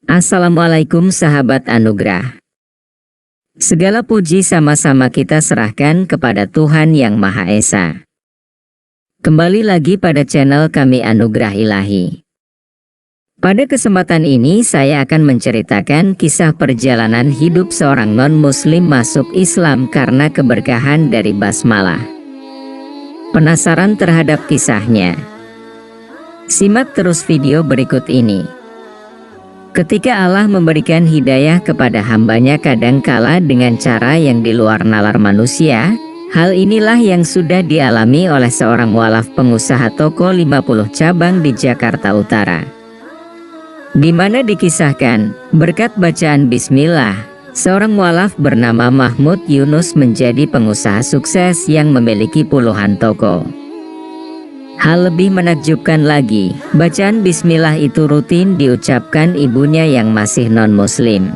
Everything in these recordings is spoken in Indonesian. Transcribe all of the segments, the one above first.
Assalamualaikum sahabat anugerah. Segala puji sama-sama kita serahkan kepada Tuhan Yang Maha Esa. Kembali lagi pada channel kami Anugerah Ilahi. Pada kesempatan ini saya akan menceritakan kisah perjalanan hidup seorang non-muslim masuk Islam karena keberkahan dari basmalah. Penasaran terhadap kisahnya? Simak terus video berikut ini. Ketika Allah memberikan hidayah kepada hambanya kadangkala dengan cara yang di luar nalar manusia, hal inilah yang sudah dialami oleh seorang mualaf pengusaha toko 50 cabang di Jakarta Utara. Di mana dikisahkan, berkat bacaan Bismillah, seorang mualaf bernama Mahmud Yunus menjadi pengusaha sukses yang memiliki puluhan toko. Hal lebih menakjubkan lagi, bacaan Bismillah itu rutin diucapkan ibunya yang masih non-muslim.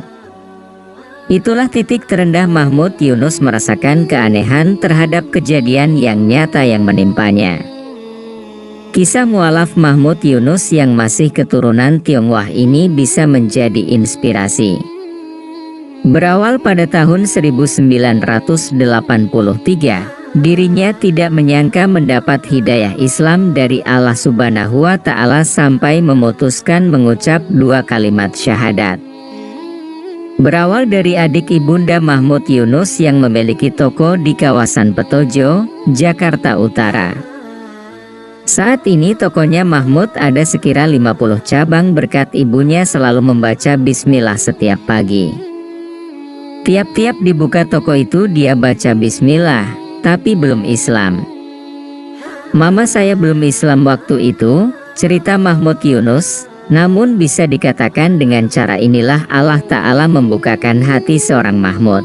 Itulah titik terendah Mahmud Yunus merasakan keanehan terhadap kejadian yang nyata yang menimpanya. Kisah mualaf Mahmud Yunus yang masih keturunan Tionghoa ini bisa menjadi inspirasi. Berawal pada tahun 1983, dirinya tidak menyangka mendapat hidayah Islam dari Allah Subhanahu wa Ta'ala sampai memutuskan mengucap 2 kalimat syahadat. Berawal dari adik ibunda Mahmud Yunus yang memiliki toko di kawasan Petojo, Jakarta Utara. Saat ini tokonya Mahmud ada sekira 50 cabang berkat ibunya selalu membaca Bismillah setiap pagi. Tiap-tiap dibuka toko itu dia baca Bismillah, tapi belum Islam. Mama saya belum Islam waktu itu, cerita Mahmud Yunus, namun bisa dikatakan dengan cara inilah Allah Ta'ala membukakan hati seorang Mahmud.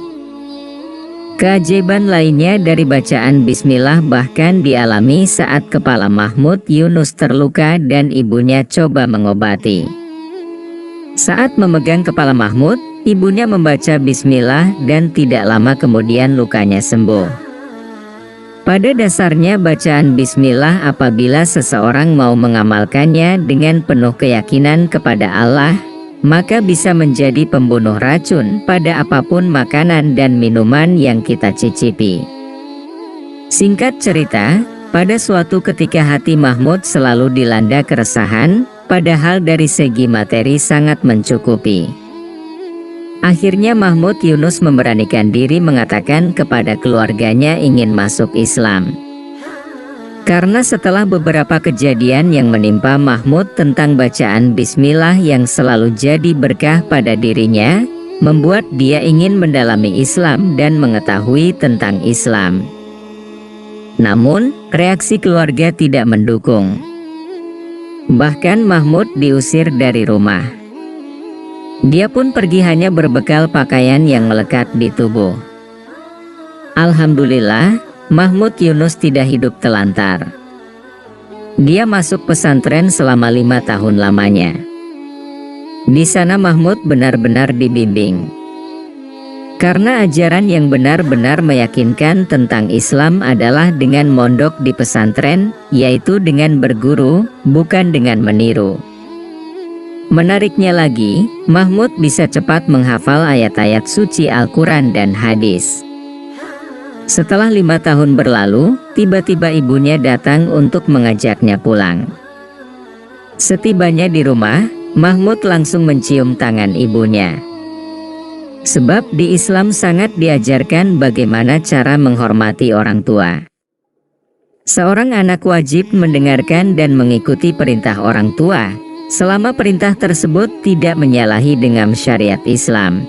Keajaiban lainnya dari bacaan Bismillah bahkan dialami saat kepala Mahmud Yunus terluka dan ibunya coba mengobati. Saat memegang kepala Mahmud, ibunya membaca Bismillah dan tidak lama kemudian lukanya sembuh. Pada dasarnya bacaan Bismillah apabila seseorang mau mengamalkannya dengan penuh keyakinan kepada Allah, maka bisa menjadi pembunuh racun pada apapun makanan dan minuman yang kita cicipi. Singkat cerita, pada suatu ketika hati Mahmud selalu dilanda keresahan, padahal dari segi materi sangat mencukupi. Akhirnya Mahmud Yunus memberanikan diri mengatakan kepada keluarganya ingin masuk Islam. Karena setelah beberapa kejadian yang menimpa Mahmud tentang bacaan Bismillah yang selalu jadi berkah pada dirinya, membuat dia ingin mendalami Islam dan mengetahui tentang Islam. Namun, reaksi keluarga tidak mendukung. Bahkan Mahmud diusir dari rumah. Dia pun pergi hanya berbekal pakaian yang melekat di tubuh. Alhamdulillah, Mahmud Yunus tidak hidup telantar. Dia masuk pesantren selama 5 tahun lamanya. Di sana Mahmud benar-benar dibimbing. Karena ajaran yang benar-benar meyakinkan tentang Islam adalah dengan mondok di pesantren, yaitu dengan berguru, bukan dengan meniru. Menariknya lagi, Mahmud bisa cepat menghafal ayat-ayat suci Al-Quran dan hadis. Setelah 5 tahun berlalu, tiba-tiba ibunya datang untuk mengajaknya pulang. Setibanya di rumah, Mahmud langsung mencium tangan ibunya. Sebab di Islam sangat diajarkan bagaimana cara menghormati orang tua. Seorang anak wajib mendengarkan dan mengikuti perintah orang tua, selama perintah tersebut tidak menyalahi dengan syariat Islam.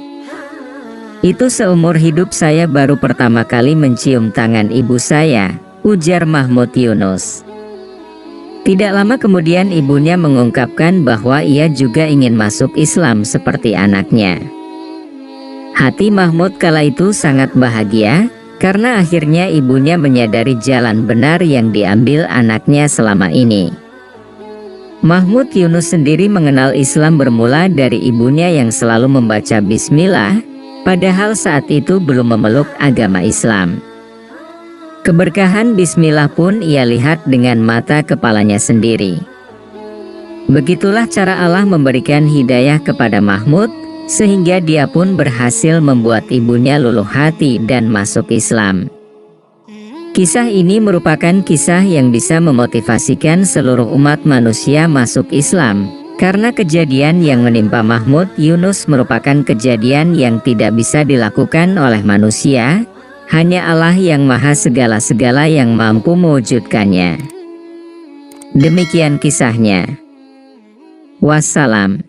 Itu seumur hidup saya baru pertama kali mencium tangan ibu saya, ujar Mahmud Yunus. Tidak lama kemudian ibunya mengungkapkan bahwa ia juga ingin masuk Islam seperti anaknya. Hati Mahmud kala itu sangat bahagia, karena akhirnya ibunya menyadari jalan benar yang diambil anaknya selama ini. Mahmud Yunus sendiri mengenal Islam bermula dari ibunya yang selalu membaca Bismillah, padahal saat itu belum memeluk agama Islam. Keberkahan Bismillah pun ia lihat dengan mata kepalanya sendiri. Begitulah cara Allah memberikan hidayah kepada Mahmud, sehingga dia pun berhasil membuat ibunya luluh hati dan masuk Islam. Kisah ini merupakan kisah yang bisa memotivasikan seluruh umat manusia masuk Islam, karena kejadian yang menimpa Mahmud Yunus merupakan kejadian yang tidak bisa dilakukan oleh manusia, hanya Allah yang maha segala-segala yang mampu mewujudkannya. Demikian kisahnya. Wassalam.